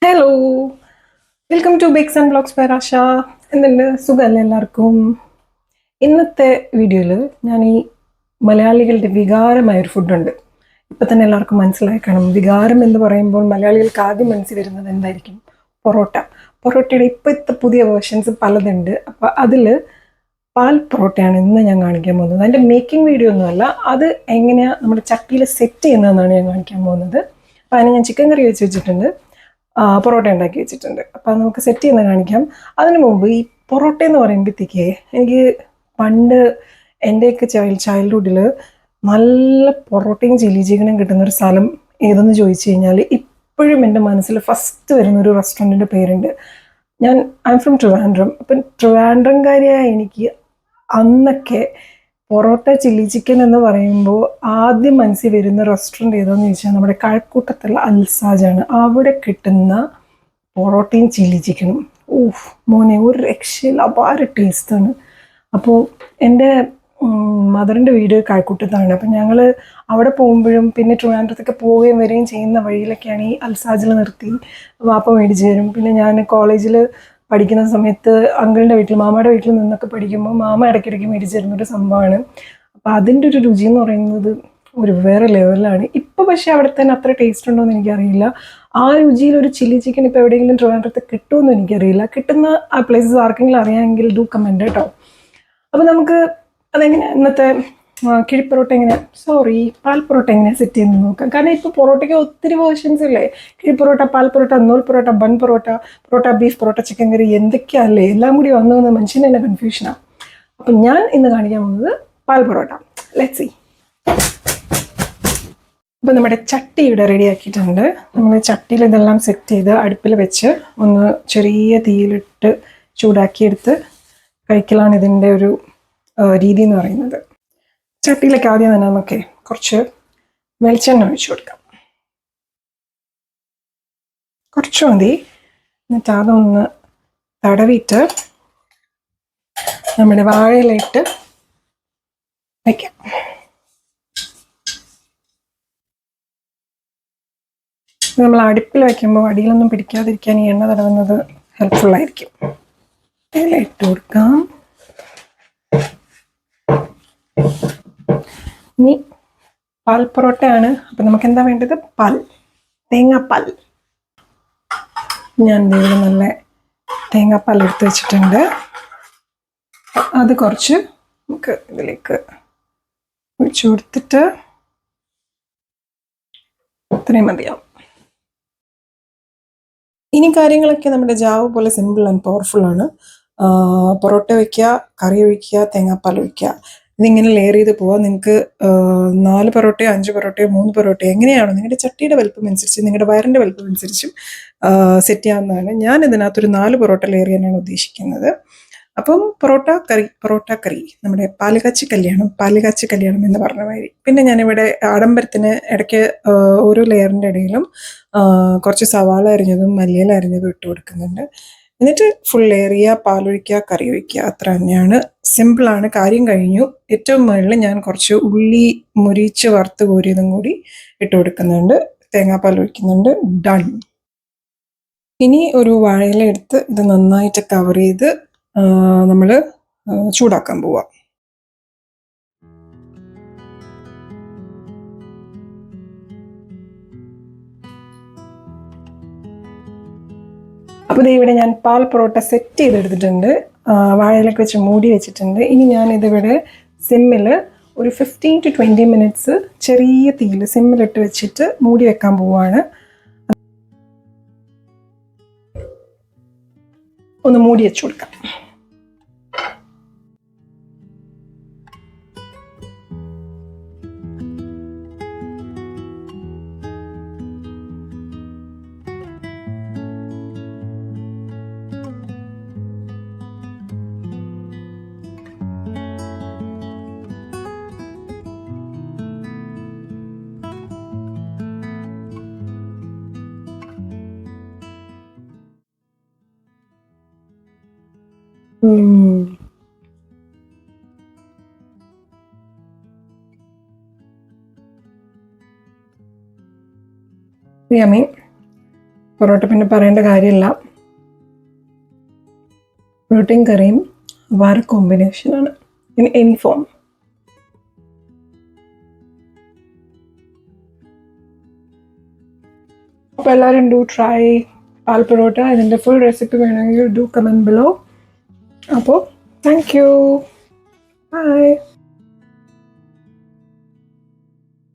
Hello, welcome to bigs and blogs by Asha. എന്തുണ്ട്, സുഖമല്ലേ എല്ലാവർക്കും? ഇന്നത്തെ വീഡിയോയിൽ ഞാൻ ഈ മലയാളികളുടെ വികാരമായൊരു ഫുഡുണ്ട്. ഇപ്പം തന്നെ എല്ലാവർക്കും മനസ്സിലായി കാണും. വികാരം എന്ന് പറയുമ്പോൾ മലയാളികൾക്ക് ആദ്യം മനസ്സിൽ വരുന്നത് എന്തായിരിക്കും? പൊറോട്ട. പൊറോട്ടയുടെ ഇപ്പോഴത്തെ പുതിയ വേർഷൻസ് പലതുണ്ട്. അപ്പോൾ അതിൽ പാൽ പൊറോട്ടയാണ് ഇന്ന് ഞാൻ കാണിക്കാൻ പോകുന്നത്. അതിൻ്റെ മേക്കിംഗ് വീഡിയോ ഒന്നുമല്ല, അത് എങ്ങനെയാണ് നമ്മുടെ ചട്ടിയിൽ സെറ്റ് ചെയ്യുന്നതെന്നാണ് ഞാൻ കാണിക്കാൻ പോകുന്നത്. അപ്പോൾ അതിന് ഞാൻ ചിക്കൻ കറി വെച്ചിട്ടുണ്ട്, പൊറോട്ട ഉണ്ടാക്കി വെച്ചിട്ടുണ്ട്. അപ്പം നമുക്ക് സെറ്റ് ചെയ്യുന്ന കാണിക്കാം. അതിനു മുമ്പ് ഈ പൊറോട്ട എന്ന് പറയുമ്പോഴത്തേക്ക് എനിക്ക് പണ്ട് എൻ്റെയൊക്കെ ചൈൽഡ്ഹുഡിൽ നല്ല പൊറോട്ടയും ചില്ലി ചിക്കനും കിട്ടുന്നൊരു സ്ഥലം ഏതെന്ന് ചോദിച്ചു കഴിഞ്ഞാൽ ഇപ്പോഴും എൻ്റെ മനസ്സിൽ ഫസ്റ്റ് വരുന്നൊരു റെസ്റ്റോറൻറ്റിൻ്റെ പേരുണ്ട്. I am from Trivandrum. അപ്പം ട്രിവാൻഡ്രംകാരിയായ എനിക്ക് അന്നൊക്കെ പൊറോട്ട ചില്ലി ചിക്കൻ എന്ന് പറയുമ്പോൾ ആദ്യം മനസ്സിൽ വരുന്ന റെസ്റ്റോറൻറ്റ് ഏതാണെന്ന് ചോദിച്ചാൽ നമ്മുടെ കഴക്കൂട്ടത്തുള്ള അൽസാജാണ്. അവിടെ കിട്ടുന്ന പൊറോട്ടയും ചില്ലി ചിക്കനും മോനെ ഒരു രക്ഷയിൽ അപാര ടേസ്റ്റാണ്. അപ്പോൾ എൻ്റെ മദറിൻ്റെ വീട് കഴക്കൂട്ടത്താണ്. അപ്പം ഞങ്ങൾ അവിടെ പോകുമ്പോഴും പിന്നെ ട്രിവാൻഡ്രത്തൊക്കെ പോവുകയും വരികയും ചെയ്യുന്ന വഴിയിലൊക്കെയാണ് ഈ അൽസാജിൽ നിർത്തി വാപ്പ മേടിച്ച് തരും. പിന്നെ ഞാൻ കോളേജിൽ പഠിക്കുന്ന സമയത്ത് അങ്കിളിൻ്റെ വീട്ടിൽ, മാമയുടെ വീട്ടിൽ നിന്നൊക്കെ പഠിക്കുമ്പോൾ മാമ ഇടയ്ക്കിടയ്ക്ക് മേടിച്ച് തരുന്നൊരു സംഭവമാണ്. അപ്പോൾ അതിൻ്റെ ഒരു രുചി എന്ന് പറയുന്നത് ഒരു വേറെ ലെവലാണ്. ഇപ്പോൾ പക്ഷേ അവിടെ തന്നെ അത്ര ടേസ്റ്റ് ഉണ്ടോ എന്ന് എനിക്കറിയില്ല. ആ രുചിയിൽ ഒരു ചില്ലി ചിക്കൻ ഇപ്പോൾ എവിടെയെങ്കിലും ട്രിവാൻഡ്രത്ത് കിട്ടുമെന്ന് എനിക്കറിയില്ല. കിട്ടുന്ന ആ പ്ലേസസ് ആർക്കെങ്കിലും അറിയാമെങ്കിൽ ഡു കമൻറ്റ് കേട്ടോ. അപ്പോൾ നമുക്ക് അതെങ്ങനെ ഇന്നത്തെ കിഴിപ്പൊറോട്ട പാൽ പൊറോട്ട എങ്ങനെയാണ് സെറ്റ് ചെയ്യുന്നത് നോക്കാം. കാരണം ഇപ്പോൾ പൊറോട്ടയ്ക്ക് ഒത്തിരി വേർഷൻസ് ഇല്ലേ. കിഴിപ്പൊറോട്ട, പാൽ പൊറോട്ട, നൂൽ parotta, bun parotta, parotta beef, parotta chicken curry, എന്തൊക്കെയല്ലേ, എല്ലാം കൂടി വന്നു വന്ന് മനുഷ്യന് തന്നെ കൺഫ്യൂഷനാണ്. അപ്പം ഞാൻ ഇന്ന് കാണിക്കാൻ പോകുന്നത് പാൽ പൊറോട്ട. Let's see. അപ്പോൾ നമ്മുടെ ചട്ടി ഇവിടെ റെഡി ആക്കിയിട്ടുണ്ട്. നമ്മൾ ചട്ടിയിൽ ഇതെല്ലാം സെറ്റ് ചെയ്ത് അടുപ്പിൽ വെച്ച് ഒന്ന് ചെറിയ തീയിലിട്ട് ചൂടാക്കിയെടുത്ത് കഴിക്കലാണ് ഇതിൻ്റെ ഒരു രീതി എന്ന് പറയുന്നത്. ചട്ടിയിലേക്ക് ആദ്യം തന്നെ നമുക്ക് കുറച്ച് വെളിച്ചെണ്ണ ഒഴിച്ചു കൊടുക്കാം. കുറച്ച് മതി. എന്നിട്ട് അതൊന്ന് തടവിയിട്ട് നമ്മുടെ വാഴയിലിട്ട് വയ്ക്കാം. നമ്മൾ അടുപ്പിൽ വയ്ക്കുമ്പോൾ അടിയിലൊന്നും പിടിക്കാതിരിക്കാൻ ഈ എണ്ണ തടവുന്നത് ഹെൽപ്ഫുള്ളായിരിക്കും. ഇല ഇട്ട് കൊടുക്കാം. ഇനി പാൽ പൊറോട്ടയാണ്. അപ്പം നമുക്ക് എന്താ വേണ്ടത്? പാൽ, തേങ്ങാപ്പാൽ. ഞാൻ ഇവിടെ നല്ല തേങ്ങാപ്പാൽ എടുത്ത് വെച്ചിട്ടുണ്ട്. അത് കുറച്ച് നമുക്ക് ഇതിലേക്ക് ഒഴിച്ചു കൊടുത്തിട്ട് ഇത്രയും മതിയാവും. ഇനി കാര്യങ്ങളൊക്കെ നമ്മുടെ ജാവ് പോലെ സിമ്പിൾ ആൻഡ് പവർഫുൾ ആണ്. പൊറോട്ട വയ്ക്കുക, കറി ഒഴിക്കുക, തേങ്ങാപ്പാൽ ഒഴിക്കുക. ഇതിങ്ങനെ ലെയർ ചെയ്ത് പോവാം. നിങ്ങൾക്ക് 4 പൊറോട്ടയോ 5 പൊറോട്ടയോ 3 പൊറോട്ടയോ എങ്ങനെയാണോ നിങ്ങളുടെ ചട്ടിയുടെ വലുപ്പം അനുസരിച്ച്, നിങ്ങളുടെ വയറിൻ്റെ വലുപ്പം അനുസരിച്ചും സെറ്റ് ചെയ്യാവുന്നതാണ്. ഞാൻ ഇതിനകത്തൊരു 4 പൊറോട്ട ലെയർ ചെയ്യാനാണ് ഉദ്ദേശിക്കുന്നത്. അപ്പം പൊറോട്ട കറി നമ്മുടെ പാലുകാച്ചി കല്യാണം എന്ന് പറഞ്ഞ മാതിരി. പിന്നെ ഞാനിവിടെ ആഡംബരത്തിന് ഇടയ്ക്ക് ഓരോ ലെയറിൻ്റെ ഇടയിലും കുറച്ച് സവാള അരിഞ്ഞതും മല്ലിയില അരിഞ്ഞതും ഇട്ട് കൊടുക്കുന്നുണ്ട്. എന്നിട്ട് ഫുൾ ലെയർ ചെയ്യുക, പാലൊഴിക്കുക, കറി ഒഴിക്കുക. അത്ര തന്നെയാണ്. സിമ്പിളാണ്, കാര്യം കഴിഞ്ഞു. ഏറ്റവും മുകളിൽ ഞാൻ കുറച്ച് ഉള്ളി മുരിച്ച് വറുത്ത് കോരിയതും കൂടി ഇട്ട് കൊടുക്കുന്നുണ്ട്. തേങ്ങാപ്പാൽ ഒഴിക്കുന്നുണ്ട്. ഡൺ. ഇനി ഒരു വാഴയില എടുത്ത് ഇത് നന്നായിട്ട് കവർ ചെയ്ത് നമ്മൾ ചൂടാക്കാൻ പോവാം. അപ്പോൾ ഇവിടെ ഞാൻ പാൽ പൊറോട്ട സെറ്റ് ചെയ്തെടുത്തിട്ടുണ്ട്. വാഴയിലൊക്കെ വെച്ച് മൂടി വെച്ചിട്ടുണ്ട്. ഇനി ഞാനിതിവിടെ സിമ്മിൽ ഒരു 15 to 20 മിനിറ്റ്സ് ചെറിയ തീയിൽ സിമ്മിലിട്ട് വെച്ചിട്ട് മൂടി വെക്കാൻ പോവാണ്. ഒന്ന് മൂടി വെച്ചു കൊടുക്കാം. യമ്മി പൊറോട്ട പിന്നെ പറയേണ്ട കാര്യമില്ല. പ്രോട്ടീൻ കറിയും വേറെ കോമ്പിനേഷനാണ് ഇൻ എനി ഫോം. അപ്പോൾ എല്ലാവരും ഡു ട്രൈ പാൽ പൊറോട്ട. ഇതിൻ്റെ ഫുൾ റെസിപ്പി വേണമെങ്കിൽ ഡു കമൻറ്റ് ബിലോ. അപ്പോൾ താങ്ക് യു, ബൈ.